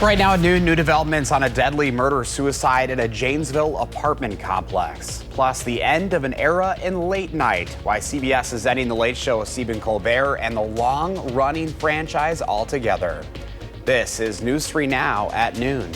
Right now at noon, new developments on a deadly murder-suicide in a Janesville apartment complex. Plus, the end of an era in late night. Why CBS is ending the Late Show with Stephen Colbert and the long-running franchise altogether. This is News 3 Now at noon.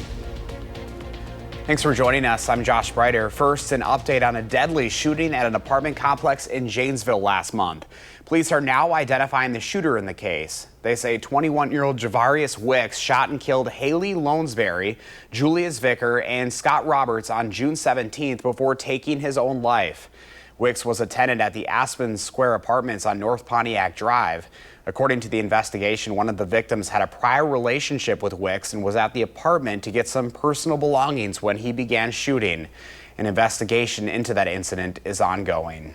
Thanks for joining us. I'm Josh Breiter. First, an update on a deadly shooting at an apartment complex in Janesville last month. Police are now identifying the shooter in the case. They say 21-year-old Javarius Wicks shot and killed Haley Lonesberry, Julius Vicker, and Scott Roberts on June 17th before taking his own life. Wicks was a tenant at the Aspen Square Apartments on North Pontiac Drive. According to the investigation, one of the victims had a prior relationship with Wicks and was at the apartment to get some personal belongings when he began shooting. An investigation into that incident is ongoing.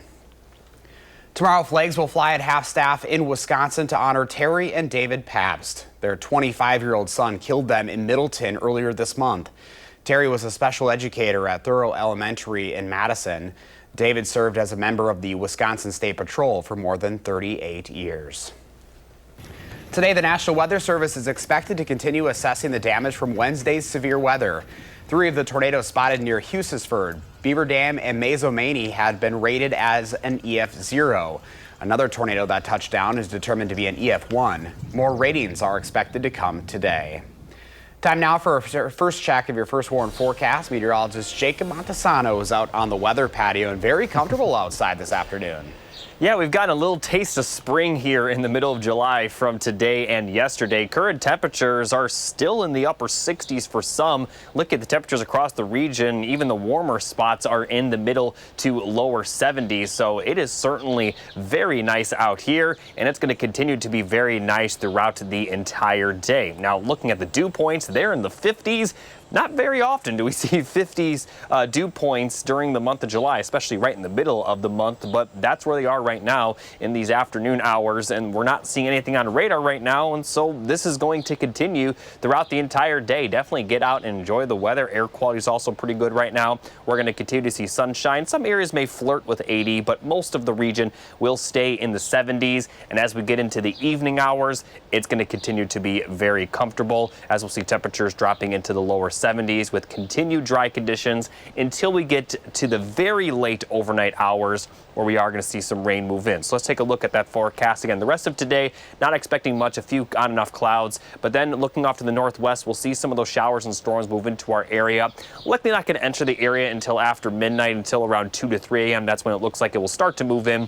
Tomorrow, flags will fly at half-staff in Wisconsin to honor Terry and David Pabst. Their 25-year-old son killed them in Middleton earlier this month. Terry was a special educator at Thorough Elementary in Madison. David served as a member of the Wisconsin State Patrol for more than 38 years. Today, the National Weather Service is expected to continue assessing the damage from Wednesday's severe weather. 3 of the tornadoes spotted near Hughesford, Beaver Dam, and Mazomanie had been rated as an EF0. Another tornado that touched down is determined to be an EF1. More ratings are expected to come today. Time now for a first check of your first warn forecast. Meteorologist Jacob Montesano is out on the weather patio and very comfortable outside this afternoon. Yeah, we've gotten a little taste of spring here in the middle of July from today and yesterday. Current temperatures are still in the upper 60s for some. Look at the temperatures across the region. Even the warmer spots are in the middle to lower 70s. So it is certainly very nice out here, and it's going to continue to be very nice throughout the entire day. Now, looking at the dew points, they're in the 50s. Not very often do we see 50s dew points during the month of July, especially right in the middle of the month, but that's where they are right now in these afternoon hours, and we're not seeing anything on radar right now, and so this is going to continue throughout the entire day. Definitely get out and enjoy the weather. Air quality is also pretty good right now. We're going to continue to see sunshine. Some areas may flirt with 80, but most of the region will stay in the 70s, and as we get into the evening hours, it's going to continue to be very comfortable, as we'll see temperatures dropping into the lower 70s with continued dry conditions until we get to the very late overnight hours where we are going to see some rain move in. So let's take a look at that forecast again. The rest of today, not expecting much, a few on and off clouds, but then looking off to the northwest, we'll see some of those showers and storms move into our area. Likely not going to enter the area until after midnight, until around 2 to 3 a.m. That's when it looks like it will start to move in.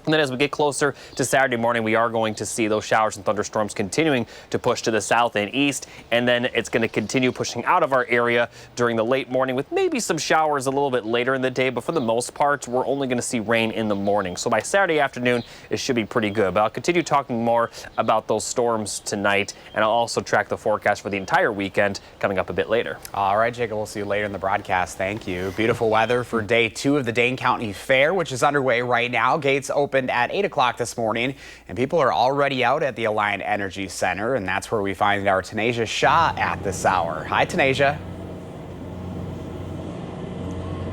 And then as we get closer to Saturday morning, we are going to see those showers and thunderstorms continuing to push to the south and east. And then it's going to continue pushing out of our area during the late morning with maybe some showers a little bit later in the day. But for the most part, we're only going to see rain in the morning. So by Saturday afternoon, it should be pretty good. But I'll continue talking more about those storms tonight. And I'll also track the forecast for the entire weekend coming up a bit later. All right, Jacob, we'll see you later in the broadcast. Thank you. Beautiful weather for day 2 of the Dane County Fair, which is underway right now. Gates opened at 8 o'clock this morning, and people are already out at the Alliant Energy Center, and that's where we find our Tanasia Shaw at this hour. Hi, Tanasia.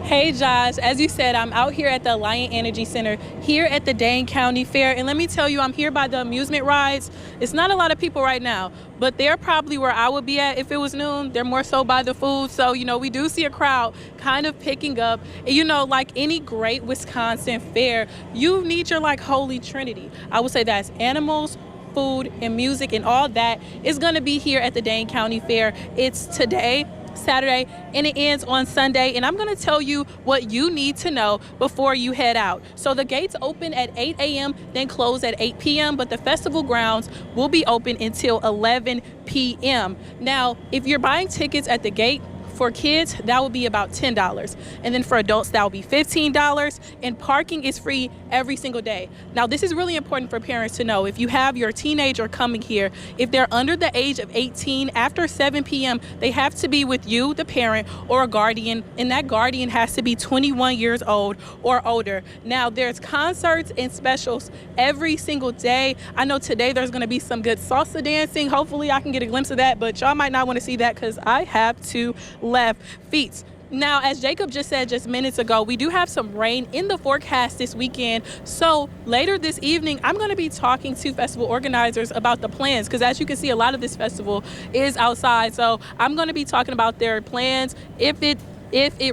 Hey Josh, as you said, I'm out here at the Alliant Energy Center here at the Dane County Fair, and let me tell you, I'm here by the amusement rides. It's not a lot of people right now, but they're probably where I would be at if it was noon. They're more so by the food, so we do see a crowd kind of picking up. And, like any great Wisconsin fair, you need your holy trinity. I would say that's animals, food, and music, and all that is going to be here at the Dane County Fair. It's today, Saturday, and it ends on Sunday, and I'm going to tell you what you need to know before you head out. So the gates open at 8 a.m., then close at 8 p.m., but the festival grounds will be open until 11 p.m. Now, if you're buying tickets at the gate, for kids, that would be about $10. And then for adults, that would be $15. And parking is free every single day. Now, this is really important for parents to know. If you have your teenager coming here, if they're under the age of 18, after 7 p.m., they have to be with you, the parent, or a guardian. And that guardian has to be 21 years old or older. Now, there's concerts and specials every single day. I know today there's going to be some good salsa dancing. Hopefully, I can get a glimpse of that. But y'all might not want to see that because I have to left feet. Now, as Jacob just said just minutes ago, we do have some rain in the forecast this weekend. So later this evening, I'm going to be talking to festival organizers about the plans, because as you can see, a lot of this festival is outside. So I'm going to be talking about their plans if it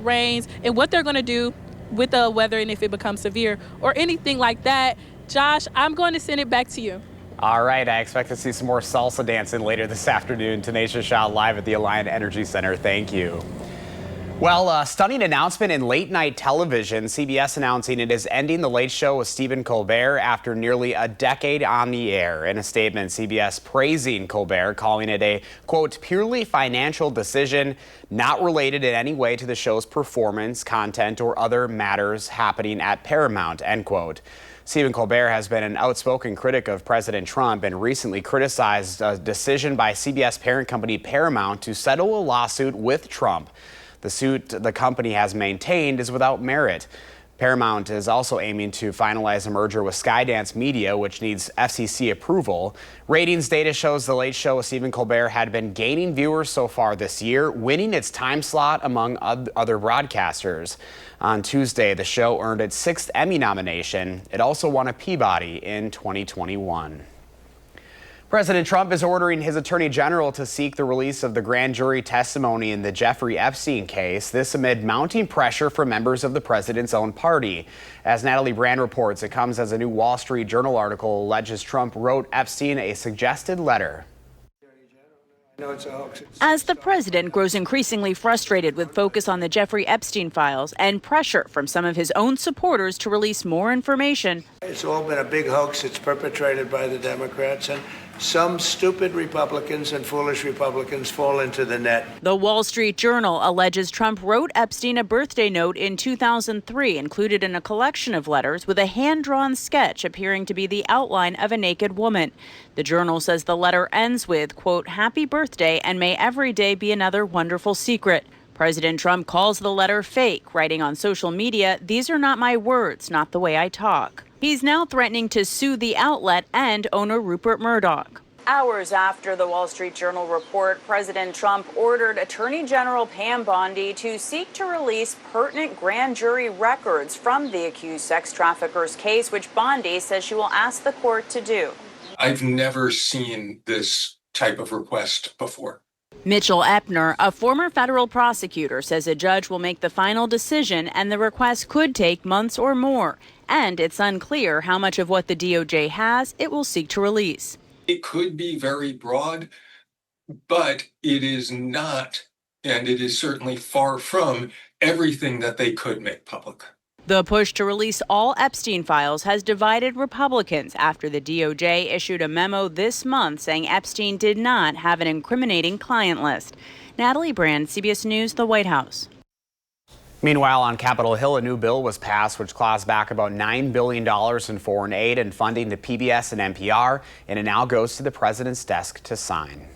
rains and what they're going to do with the weather and if it becomes severe or anything like that. Josh, I'm going to send it back to you. All right, I expect to see some more salsa dancing later this afternoon. Tenacious Shot live at the Alliant Energy Center. Thank you. Well, a stunning announcement in late night television. CBS announcing it is ending the Late Show with Stephen Colbert after nearly a decade on the air. In a statement, CBS praising Colbert, calling it a, quote, purely financial decision, not related in any way to the show's performance, content, or other matters happening at Paramount, end quote. Stephen Colbert has been an outspoken critic of President Trump and recently criticized a decision by CBS parent company Paramount to settle a lawsuit with Trump. The suit the company has maintained is without merit. Paramount is also aiming to finalize a merger with Skydance Media, which needs FCC approval. Ratings data shows The Late Show with Stephen Colbert had been gaining viewers so far this year, winning its time slot among other broadcasters. On Tuesday, the show earned its 6th Emmy nomination. It also won a Peabody in 2021. President Trump is ordering his attorney general to seek the release of the grand jury testimony in the Jeffrey Epstein case. This amid mounting pressure from members of the president's own party. As Natalie Brand reports, it comes as a new Wall Street Journal article alleges Trump wrote Epstein a suggested letter. As the president grows increasingly frustrated with focus on the Jeffrey Epstein files and pressure from some of his own supporters to release more information. It's all been a big hoax. It's perpetrated by the Democrats, and some stupid Republicans and foolish Republicans fall into the net. The Wall Street Journal alleges Trump wrote Epstein a birthday note in 2003, included in a collection of letters with a hand-drawn sketch appearing to be the outline of a naked woman. The Journal says the letter ends with, quote, happy birthday and may every day be another wonderful secret. President Trump calls the letter fake, writing on social media, these are not my words, not the way I talk. He's now threatening to sue the outlet and owner Rupert Murdoch. Hours after the Wall Street Journal report, President Trump ordered Attorney General Pam Bondi to seek to release pertinent grand jury records from the accused sex trafficker's case, which Bondi says she will ask the court to do. I've never seen this type of request before. Mitchell Epner, a former federal prosecutor, says a judge will make the final decision and the request could take months or more. And it's unclear how much of what the DOJ has it will seek to release. It could be very broad, but it is not, and it is certainly far from everything that they could make public. The push to release all Epstein files has divided Republicans after the DOJ issued a memo this month saying Epstein did not have an incriminating client list. Natalie Brand, CBS News, the White House. Meanwhile, on Capitol Hill, a new bill was passed which claws back about $9 billion in foreign aid and funding to PBS and NPR, and it now goes to the president's desk to sign.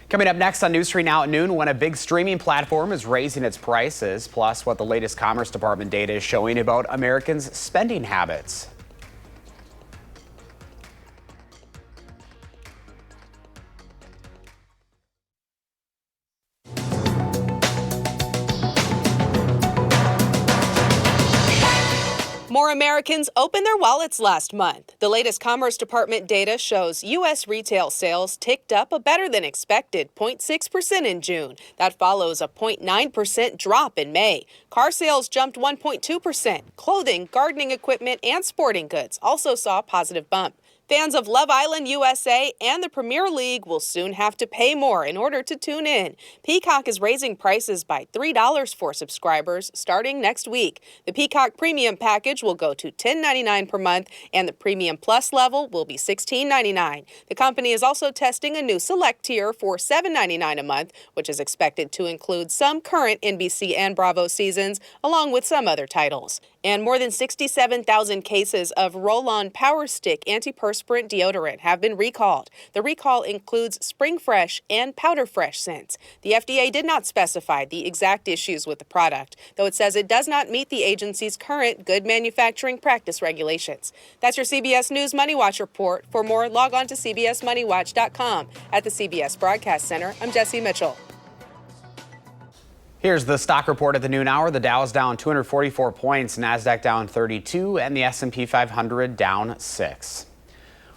Coming up next on News 3 Now at noon, when a big streaming platform is raising its prices, plus what the latest Commerce Department data is showing about Americans' spending habits. More Americans opened their wallets last month. The latest Commerce Department data shows U.S. retail sales ticked up a better than expected 0.6% in June. That follows a 0.9% drop in May. Car sales jumped 1.2%. Clothing, gardening equipment, and sporting goods also saw a positive bump. Fans of Love Island USA and the Premier League will soon have to pay more in order to tune in. Peacock is raising prices by $3 for subscribers starting next week. The Peacock Premium package will go to $10.99 per month, and the Premium Plus level will be $16.99. The company is also testing a new select tier for $7.99 a month, which is expected to include some current NBC and Bravo seasons, along with some other titles. And more than 67,000 cases of Roll-On Power Stick antiperspirant deodorant have been recalled. The recall includes Spring Fresh and Powder Fresh scents. The FDA did not specify the exact issues with the product, though it says it does not meet the agency's current good manufacturing practice regulations. That's your CBS News Money Watch report. For more, log on to cbsmoneywatch.com. At the CBS Broadcast Center, I'm Jesse Mitchell. Here's the stock report at the noon hour. The Dow is down 244 points, NASDAQ down 32, and the S&P 500 down 6.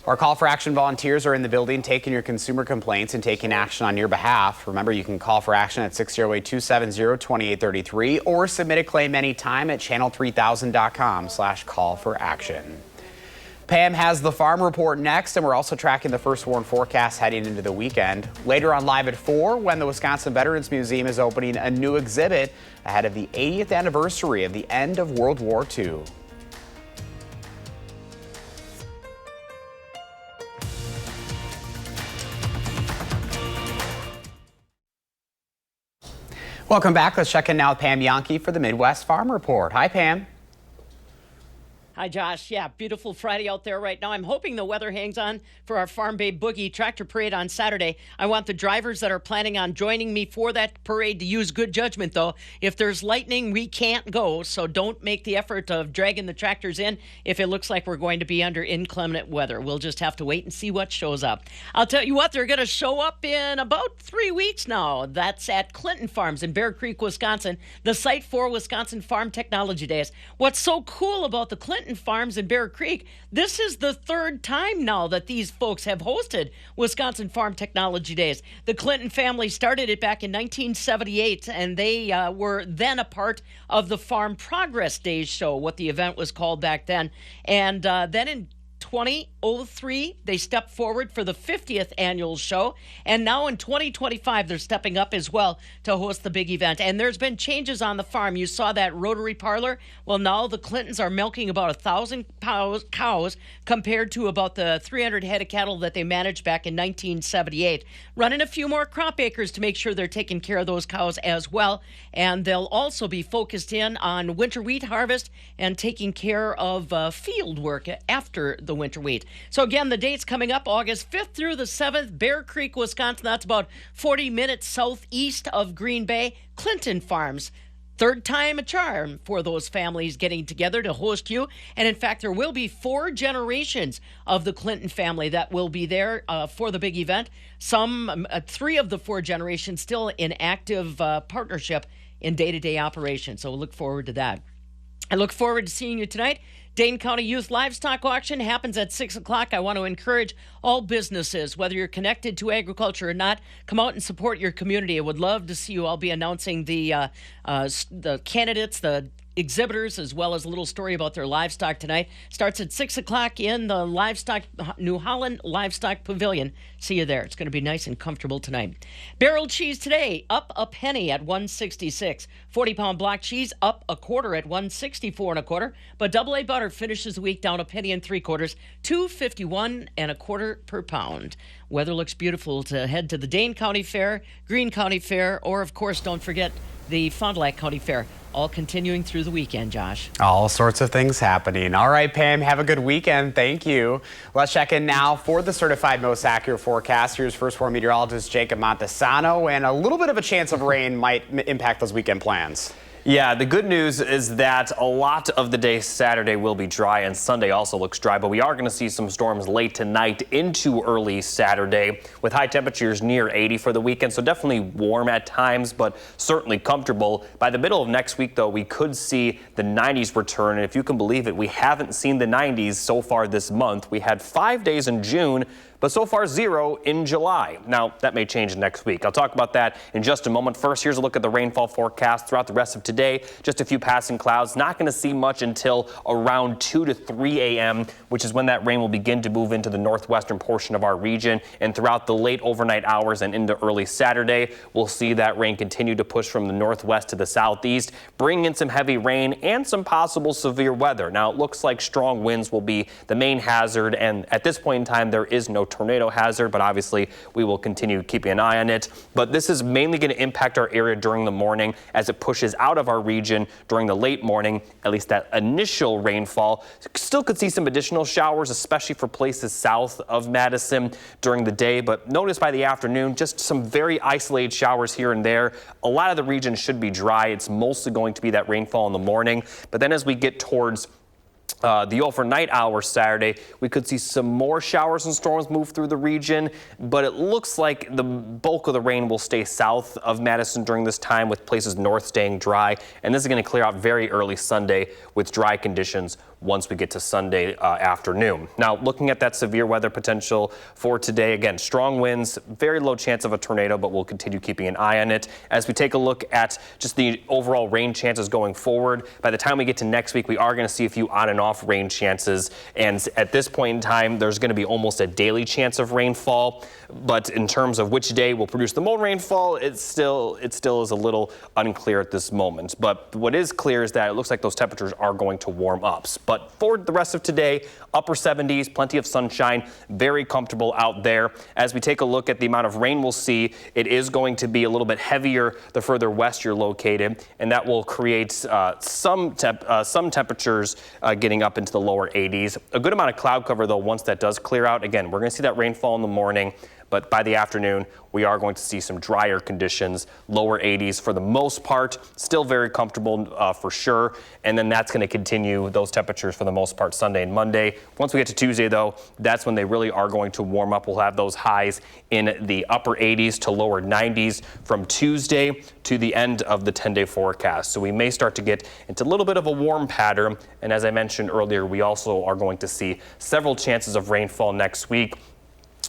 Our call for action volunteers are in the building taking your consumer complaints and taking action on your behalf. Remember, you can call for action at 608-270-2833 or submit a claim anytime at channel3000.com/call for action. Pam has the farm report next, and we're also tracking the first warn forecast heading into the weekend. Later on Live at 4, when the Wisconsin Veterans Museum is opening a new exhibit ahead of the 80th anniversary of the end of World War II. Welcome back. Let's check in now with Pam Yankee for the Midwest Farm Report. Hi, Pam. Hi, Josh. Yeah, beautiful Friday out there right now. I'm hoping the weather hangs on for our Farm Babe Boogie Tractor Parade on Saturday. I want the drivers that are planning on joining me for that parade to use good judgment, though. If there's lightning, we can't go, so don't make the effort of dragging the tractors in if it looks like we're going to be under inclement weather. We'll just have to wait and see what shows up. I'll tell you what, they're going to show up in about 3 weeks now. That's at Clinton Farms in Bear Creek, Wisconsin, the site for Wisconsin Farm Technology Days. What's so cool about the Clinton Farms in Bear Creek, this is the third time now that these folks have hosted Wisconsin Farm Technology Days. The Clinton family started it back in 1978, and they were then a part of the Farm Progress Days show, what the event was called back then. And then in 2003, they stepped forward for the 50th annual show, and now in 2025, they're stepping up as well to host the big event. And there's been changes on the farm. You saw that rotary parlor. Well, now the Clintons are milking about 1,000 cows compared to about the 300 head of cattle that they managed back in 1978. Running a few more crop acres to make sure they're taking care of those cows as well. And they'll also be focused in on winter wheat harvest and taking care of field work after the winter wheat. So again, the date's coming up August 5th through the 7th, Bear Creek, Wisconsin. That's about 40 minutes southeast of Green Bay. Clinton Farms. Third time a charm for those families getting together to host you. And in fact, there will be 4 generations of the Clinton family that will be there for the big event. 3 of the 4 generations still in active partnership in day-to-day operations. So we'll look forward to that. I look forward to seeing you tonight. Dane County Youth Livestock Auction happens at 6 o'clock. I want to encourage all businesses, whether you're connected to agriculture or not, come out and support your community. I would love to see you. I'll be announcing the candidates, the exhibitors, as well as a little story about their livestock tonight. Starts at 6 o'clock in the New Holland Livestock Pavilion. See you there. It's going to be nice and comfortable tonight. Barrel cheese today, up a penny at $1.66. 40-pound block cheese up a quarter at $1.64 and a quarter. But double A butter finishes the week down a penny and 3/4, $2.51 and a quarter per pound. Weather looks beautiful to head to the Dane County Fair, Greene County Fair, or of course, don't forget the Fond du Lac County Fair. All continuing through the weekend, Josh. All sorts of things happening. All right, Pam, have a good weekend. Thank you. Let's check in now for the certified most accurate forecast. Here's First Warn meteorologist Jacob Montesano, and a little bit of a chance of rain might impact those weekend plans. Yeah, the good news is that a lot of the day Saturday will be dry, and Sunday also looks dry, but we are going to see some storms late tonight into early Saturday with high temperatures near 80 for the weekend, so definitely warm at times, but certainly comfortable. By the middle of next week, though, we could see the 90s return, and if you can believe it, we haven't seen the 90s so far this month. We had 5 days in June, but so far 0 in July. Now, that may change next week. I'll talk about that in just a moment. First, here's a look at the rainfall forecast throughout the rest of today. Just a few passing clouds. Not going to see much until around 2 to 3 a.m., which is when that rain will begin to move into the northwestern portion of our region. And throughout the late overnight hours and into early Saturday, we'll see that rain continue to push from the northwest to the southeast, bringing in some heavy rain and some possible severe weather. Now, it looks like strong winds will be the main hazard, and at this point in time, there is no tornado hazard, but obviously we will continue keeping an eye on it. But this is mainly going to impact our area during the morning as it pushes out of our region during the late morning, at least that initial rainfall. Still could see some additional showers, especially for places south of Madison during the day, but notice by the afternoon, just some very isolated showers here and there. A lot of the region should be dry. It's mostly going to be that rainfall in the morning, but then as we get towards The overnight hours Saturday, we could see some more showers and storms move through the region, but it looks like the bulk of the rain will stay south of Madison during this time, with places north staying dry. And this is going to clear out very early Sunday with dry conditions once we get to Sunday afternoon. Now, looking at that severe weather potential for today, again, strong winds, very low chance of a tornado, but we'll continue keeping an eye on it. As we take a look at just the overall rain chances going forward, by the time we get to next week, we are going to see a few on and off rain chances. And at this point in time, there's going to be almost a daily chance of rainfall. But in terms of which day will produce the most rainfall, it still is a little unclear at this moment. But what is clear is that it looks like those temperatures are going to warm up. But for the rest of today, upper 70s, plenty of sunshine, very comfortable out there. As we take a look at the amount of rain we'll see, it is going to be a little bit heavier the further west you're located, and that will create some temperatures getting up into the lower 80s. A good amount of cloud cover, though, once that does clear out. Again, we're going to see that rainfall in the morning, but by the afternoon, we are going to see some drier conditions, lower 80s for the most part, still very comfortable for sure. And then that's going to continue those temperatures for the most part Sunday and Monday. Once we get to Tuesday, though, that's when they really are going to warm up. We'll have those highs in the upper 80s to lower 90s from Tuesday to the end of the 10-day forecast. So we may start to get into a little bit of a warm pattern. And as I mentioned earlier, we also are going to see several chances of rainfall next week.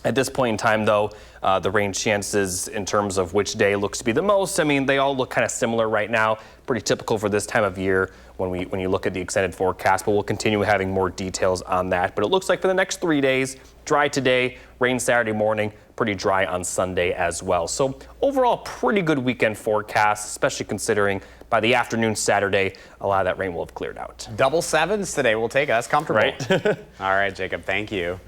At this point in time, though, the rain chances in terms of which day looks to be the most, I mean, they all look kind of similar right now. Pretty typical for this time of year when you look at the extended forecast, but we'll continue having more details on that. But it looks like for the next 3 days, dry today, rain Saturday morning, pretty dry on Sunday as well. So overall, pretty good weekend forecast, especially considering by the afternoon Saturday, a lot of that rain will have cleared out. Double sevens today. We'll take it. That's comfortable. Right. All right, Jacob, thank you.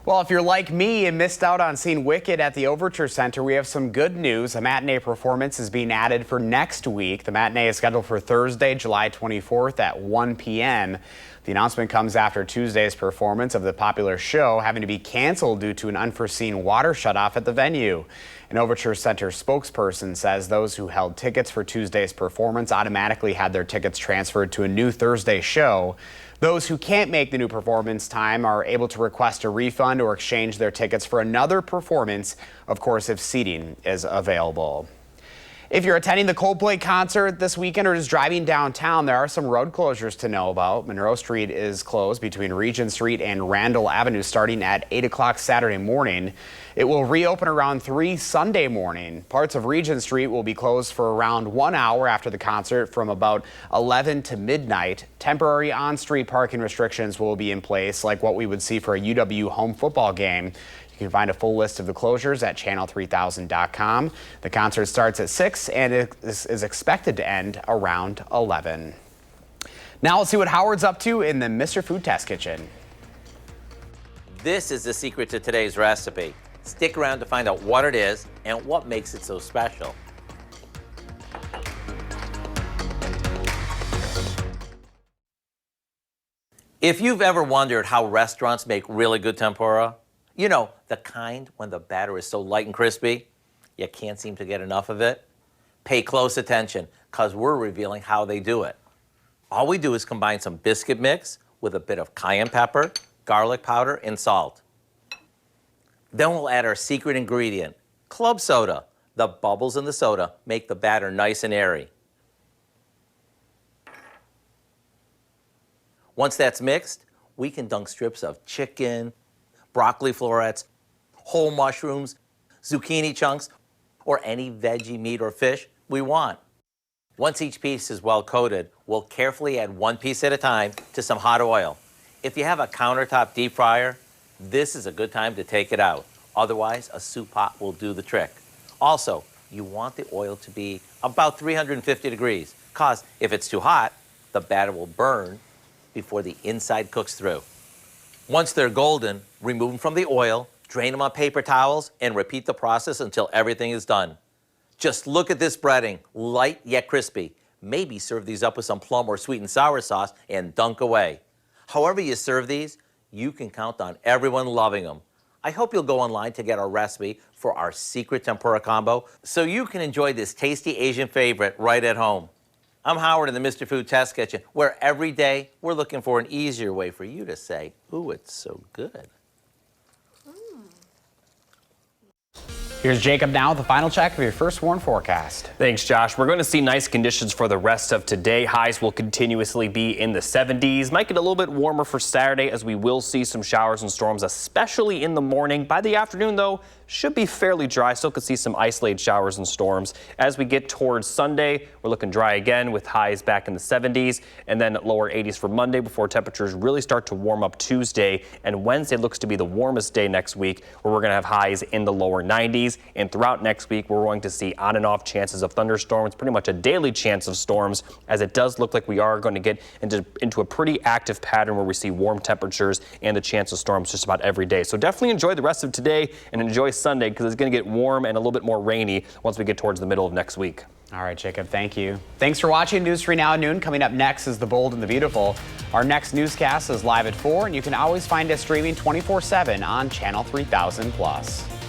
Well, if you're like me and missed out on seeing Wicked at the Overture Center, we have some good news. A matinee performance is being added for next week. The matinee is scheduled for Thursday, July 24th at 1 p.m. The announcement comes after Tuesday's performance of the popular show having to be canceled due to an unforeseen water shutoff at the venue. An Overture Center spokesperson says those who held tickets for Tuesday's performance automatically had their tickets transferred to a new Thursday show. Those who can't make the new performance time are able to request a refund or exchange their tickets for another performance, of course, if seating is available. If you're attending the Coldplay concert this weekend or just driving downtown, there are some road closures to know about. Monroe Street is closed between Regent Street and Randall Avenue starting at 8 o'clock Saturday morning. It will reopen around 3 Sunday morning. Parts of Regent Street will be closed for around 1 hour after the concert from about 11 to midnight. Temporary on-street parking restrictions will be in place like what we would see for a UW home football game. You can find a full list of the closures at channel3000.com. The concert starts at 6 and it is expected to end around 11. Now let's see what Howard's up to in the Mr. Food Test Kitchen. This is the secret to today's recipe. Stick around to find out what it is and what makes it so special. If you've ever wondered how restaurants make really good tempura, you know, the kind when the batter is so light and crispy, you can't seem to get enough of it, pay close attention because we're revealing how they do it. All we do is combine some biscuit mix with a bit of cayenne pepper, garlic powder, and salt. Then we'll add our secret ingredient, club soda. The bubbles in the soda make the batter nice and airy. Once that's mixed, we can dunk strips of chicken, broccoli florets, whole mushrooms, zucchini chunks, or any veggie meat or fish we want. Once each piece is well coated, we'll carefully add one piece at a time to some hot oil. If you have a countertop deep fryer, this is a good time to take it out. Otherwise, a soup pot will do the trick. Also, you want the oil to be about 350 degrees, because if it's too hot, the batter will burn before the inside cooks through. Once they're golden, remove them from the oil, drain them on paper towels, and repeat the process until everything is done. Just look at this breading, light yet crispy. Maybe serve these up with some plum or sweet and sour sauce and dunk away. However you serve these, you can count on everyone loving them. I hope you'll go online to get our recipe for our secret tempura combo so you can enjoy this tasty Asian favorite right at home. I'm Howard in the Mr. Food Test Kitchen, where every day we're looking for an easier way for you to say, ooh, it's so good. Here's Jacob now with the final check of your first warn forecast. Thanks, Josh. We're going to see nice conditions for the rest of today. Highs will continuously be in the 70s. Might get a little bit warmer for Saturday as we will see some showers and storms, especially in the morning. By the afternoon, though, should be fairly dry. Still could see some isolated showers and storms. As we get towards Sunday, we're looking dry again with highs back in the 70s and then lower 80s for Monday before temperatures really start to warm up Tuesday. And Wednesday looks to be the warmest day next week, where we're going to have highs in the lower 90s. And throughout next week, we're going to see on and off chances of thunderstorms, pretty much a daily chance of storms, as it does look like we are going to get into a pretty active pattern where we see warm temperatures and the chance of storms just about every day. So definitely enjoy the rest of today and enjoy Sunday, because it's going to get warm and a little bit more rainy once we get towards the middle of next week. All right, Jacob, thank you. Thanks for watching News 3 Now at noon. Coming up next is The Bold and the Beautiful. Our next newscast is live at 4, and you can always find us streaming 24/7 on Channel 3000+.